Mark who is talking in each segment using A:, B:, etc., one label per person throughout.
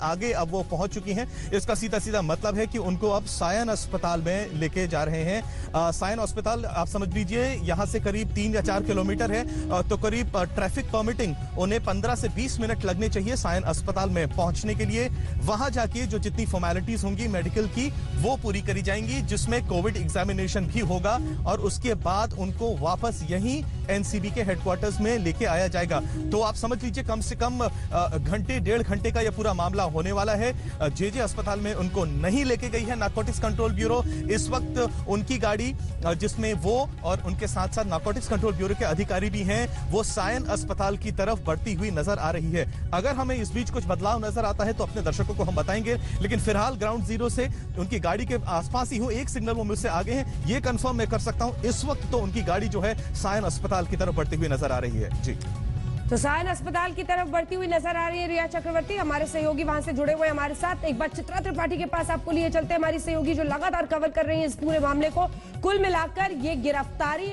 A: आगे अब वो पहुंच चुकी हैं। इसका सीधा सीधा मतलब है कि उनको अब सायन अस्पताल में लेके जा रहे हैं। सायन अस्पताल आप समझ लीजिए यहां से करीब 3 या 4 किलोमीटर है, तो करीब ट्रैफिक परमिटिंग उन्हें 15 से 20 मिनट लगने चाहिए सायन अस्पताल में पहुंचने के लिए। वहां जाके जो जितनी फॉर्मेलिटीज होंगी मेडिकल की वो पूरी करी जाएंगी, जिसमें कोविड एग्जामिनेशन भी होगा और उसके बाद उनको वापस यहीं एनसीबी के हेडक्वार्टर्स में लेके आया जाएगा। तो आप समझ लीजिए कम से कम घंटे 1.5 घंटे का यह पूरा मामला होने वाला है। जेजे अस्पताल में उनको नहीं लेके गई है नारकोटिक्स कंट्रोल ब्यूरो। इस वक्त उनकी गाड़ी जिसमें वो और उनके साथ साथ नारकोटिक्स कंट्रोल ब्यूरो के अधिकारी भी हैं, वो सायन अस्पताल की तरफ बढ़ती हुई नजर आ रही है। अगर हमें इस बीच कुछ बदलाव नजर आता है तो अपने दर्शकों को हम बताएंगे, लेकिन फिलहाल ग्राउंड जीरो से उनकी गाड़ी के आसपास ही हूं। एक सिग्नल वो मुझसे आगे हैं, ये कंफर्म मैं कर सकता हूं। इस वक्त तो उनकी गाड़ी जो है सायन अस्पताल की तरफ बढ़ती हुई नजर आ रही है। जी,
B: तो सायन अस्पताल की तरफ बढ़ती हुई नजर आ रही है रिया चक्रवर्ती। हमारे सहयोगी वहां से जुड़े हुए हमारे साथ। एक बार चित्रा त्रिपाठी के पास आपको लिए चलते हैं, हमारी सहयोगी जो लगातार कवर कर रही है इस पूरे मामले को। कुल मिलाकर ये गिरफ्तारी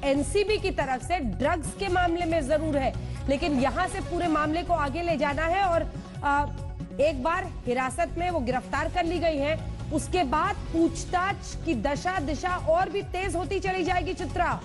B: एनसीबी की तरफ से ड्रग्स के मामले में जरूर है, लेकिन यहां से पूरे मामले को आगे ले जाना है और एक बार हिरासत में वो गिरफ्तार कर ली गई है, उसके बाद पूछताछ की दशा दिशा और भी तेज होती चली जाएगी। चित्रा,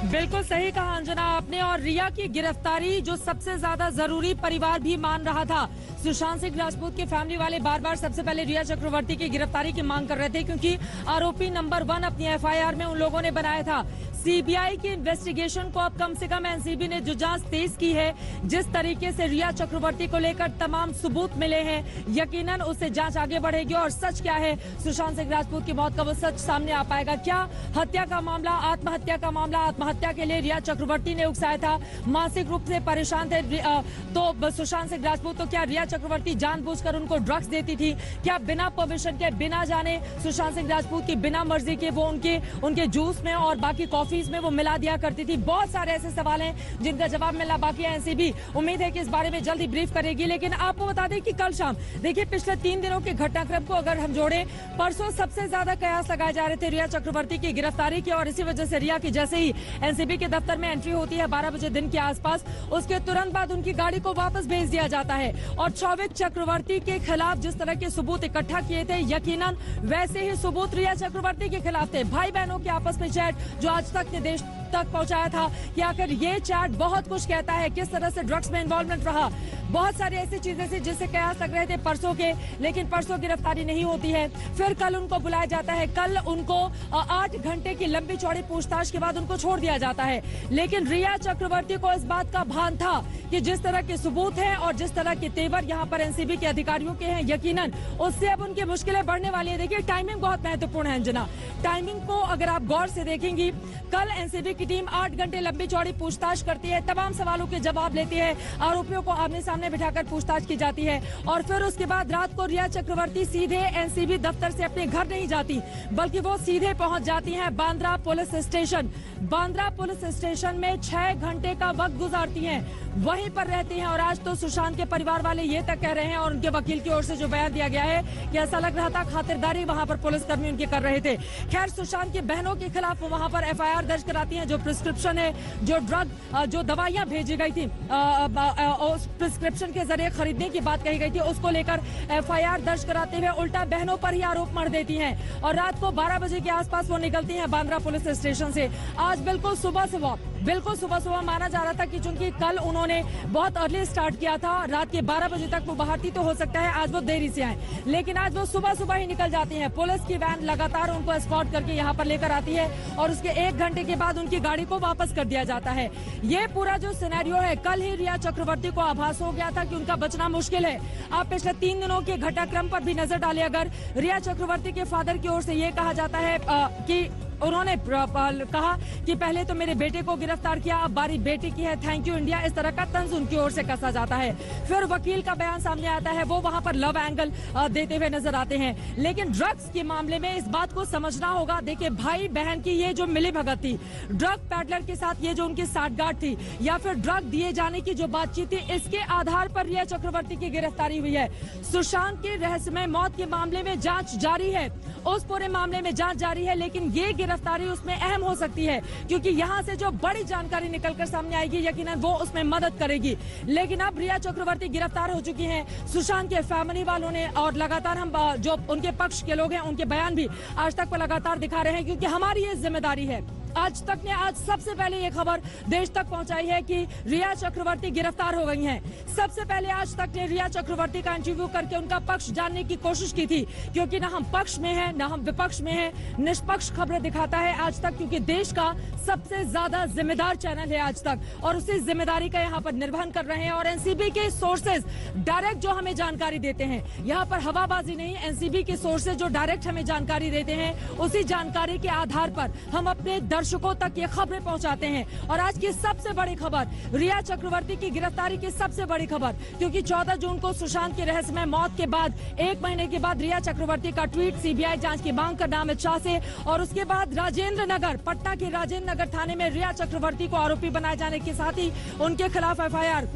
C: बिल्कुल सही कहा अंजना आपने। और रिया की गिरफ्तारी जो सबसे ज्यादा जरूरी परिवार भी मान रहा था। सुशांत सिंह राजपूत के फैमिली वाले बार बार सबसे पहले रिया चक्रवर्ती की गिरफ्तारी की मांग कर रहे थे, क्योंकि आरोपी नंबर 1 अपनी एफआईआर में उन लोगों ने बनाया था। सीबीआई की इन्वेस्टिगेशन को अब कम से कम एनसीबी ने जो जांच तेज की है, जिस तरीके से रिया चक्रवर्ती को लेकर तमाम सबूत मिले हैं, यकीनन उससे जांच आगे बढ़ेगी और सच क्या है सुशांत सिंह राजपूत की मौत का वो सच सामने आ पाएगा। क्या हत्या का मामला, आत्महत्या का मामला, आत्महत्या के लिए रिया चक्रवर्ती ने उकसाया था, मानसिक रूप से परेशान थे तो सुशांत सिंह राजपूत, तो क्या रिया चक्रवर्ती जानबूझकर उनको ड्रग्स देती थी? क्या बिना परमिशन के, बिना जाने सुशांत सिंह राजपूत की बिना मर्जी के वो उनके जूस में और बाकी कॉफी में वो मिला दिया करती थी? बहुत सारे ऐसे सवाल हैं जिनका जवाब मिलना बाकी है। एनसीबी उम्मीद है कि इस बारे में जल्दी ब्रीफ करेगी। लेकिन आपको बता दें कि कल शाम देखिए पिछले 3 दिनों के घटनाक्रम को अगर हम जोड़े, परसों सबसे ज्यादा कयास लगाए जा रहे थे रिया चक्रवर्ती की गिरफ्तारी के, और इसी वजह से रिया की जैसे ही एनसीबी के दफ्तर में एंट्री होती है 12 बजे दिन के आसपास, उसके तुरंत बाद उनकी गाड़ी को वापस भेज दिया जाता है। और शौविक चक्रवर्ती के खिलाफ जिस तरह के सबूत इकट्ठा किए थे, यकीनन वैसे ही सबूत रिया चक्रवर्ती के खिलाफ थे। भाई बहनों के आपस में चैट जो आज तक देश तक पहुंचाया था कि आखिर ये चैट बहुत कुछ कहता है, किस तरह से ड्रग्स में इन्वॉल्वमेंट रहा। बहुत सारी ऐसी चीजें थी जिससे कयास लग रहे थे परसों के, लेकिन परसों गिरफ्तारी नहीं होती है। फिर कल उनको बुलाया जाता है, कल उनको 8 घंटे की लंबी चौड़ी पूछताछ के बाद उनको छोड़ दिया जाता है। लेकिन रिया चक्रवर्ती को इस बात का भान था कि जिस तरह के सबूत हैं और जिस तरह के तेवर यहाँ पर एनसीबी के अधिकारियों के हैं, यकीनन उससे अब उनकी मुश्किलें बढ़ने वाली है। देखिए टाइमिंग बहुत महत्वपूर्ण है अंजना। टाइमिंग को अगर आप गौर से देखेंगी, कल एनसीबी की टीम 8 घंटे लंबी चौड़ी पूछताछ करती है, तमाम सवालों के जवाब लेती है, आरोपियों को आमने सामने बिठाकर पूछताछ की जाती है, और फिर उसके बाद रात को रिया चक्रवर्ती सीधे एनसीबी दफ्तर से अपने घर नहीं जाती, बल्कि वो सीधे पहुंच जाती हैं Bandra police station. Bandra police station में 6 घंटे का वक्त गुजारती हैं, वहीं पर रहती हैं। और आज तो सुशांत के परिवार वाले ये तक कह रहे हैं, और उनके वकील की ओर से जो बयान दिया गया है कि ऐसा लग रहा था खातिरदारी वहां पर पुलिसकर्मी उनके कर रहे थे। खैर, सुशांत की बहनों के खिलाफ वहां पर एफआईआर दर्ज कराती हैं। जो प्रिस्क्रिप्शन है, जो ड्रग, जो दवाइयां भेजी गई थी, उस प्रिस्क्रिप्शन के जरिए खरीदने की बात कही गई थी, उसको लेकर एफआईआर दर्ज कराते हुए उल्टा बहनों पर ही आरोप मढ़ देती हैं। और रात को 12 बजे के आसपास वो निकलती हैं बांद्रा पुलिस स्टेशन से। आज बिल्कुल सुबह माना जा रहा था कि चूंकि कल उन्होंने बहुत अर्ली स्टार्ट किया था, रात के 12 बजे तक वो बाहर थी, तो हो सकता है आज वो देरी से आए, लेकिन आज वो सुबह ही निकल जाती हैं। पुलिस की वैन लगातार उनको एस्कॉर्ट करके यहाँ पर लेकर आती है, और उसके 1 घंटे के बाद उनकी गाड़ी को वापस कर दिया जाता है। ये पूरा जो सिनेरियो है, कल ही रिया चक्रवर्ती को आभास हो गया था कि उनका बचना मुश्किल है। आप पिछले 3 दिनों के घटनाक्रम पर भी नजर डालें, अगर रिया चक्रवर्ती के फादर की ओर से ये कहा जाता है कि उन्होंने कहा कि पहले तो मेरे बेटे को गिरफ्तार किया, अब बारी बेटी की है, थैंक यू इंडिया, इस तरह का तंज उनकी ओर से कसा जाता है। फिर वकील का बयान सामने आता है, वो वहां पर लव एंगल देते हुए नजर आते हैं। लेकिन ड्रग्स के मामले में इस बात को समझना होगा। देखिए, भाई बहन की ये जो मिली भगत थी, ड्रग पैडलर के साथ ये जो उनकी साठगांठ थी, या फिर ड्रग दिए जाने की जो बातचीत थी, इसके आधार पर रिया चक्रवर्ती की गिरफ्तारी हुई है। सुशांत की रहस्यमय मौत के मामले में जांच जारी है, उस पूरे मामले में जांच जारी है, लेकिन ये गिरफ्तारी उसमें अहम हो सकती है, क्योंकि यहाँ से जो बड़ी जानकारी निकलकर सामने आएगी यकीनन वो उसमें मदद करेगी। लेकिन अब रिया चक्रवर्ती गिरफ्तार हो चुकी हैं, सुशांत के फैमिली वालों ने, और लगातार हम जो उनके पक्ष के लोग हैं उनके बयान भी आज तक पर लगातार दिखा रहे हैं, क्योंकि हमारी ये जिम्मेदारी है। आज तक ने आज सबसे पहले ये खबर देश तक पहुंचाई है कि रिया चक्रवर्ती गिरफ्तार हो गई हैं। सबसे पहले आज तक ने रिया चक्रवर्ती का इंटरव्यू करके उनका पक्ष जानने की कोशिश की थी, क्योंकि ना हम पक्ष में हैं ना हम विपक्ष में हैं। निष्पक्ष खबरें दिखाता है आज तक, क्योंकि देश का सबसे ज्यादा जिम्मेदार चैनल है आज तक, और उसी जिम्मेदारी का यहाँ पर निर्वहन कर रहे हैं। और एनसीबी के सोर्सेज डायरेक्ट जो हमें जानकारी देते हैं, यहाँ पर हवाबाजी नहीं, एनसीबी के सोर्सेज जो डायरेक्ट हमें जानकारी देते हैं, उसी जानकारी के आधार पर हम अपने दर्शकों तक ये खबरें पहुंचाते हैं। और आज की सबसे बड़ी खबर, रिया चक्रवर्ती की गिरफ्तारी की सबसे बड़ी खबर, क्योंकि 14 जून को सुशांत की रहस्यमय मौत के बाद 1 महीने के बाद रिया चक्रवर्ती का ट्वीट सीबीआई जांच की मांग करना अमित शाह से, और उसके बाद राजेंद्र नगर, पटना के राजेंद्र नगर थाने में रिया चक्रवर्ती को आरोपी बनाए जाने के साथ ही उनके खिलाफ एफआईआर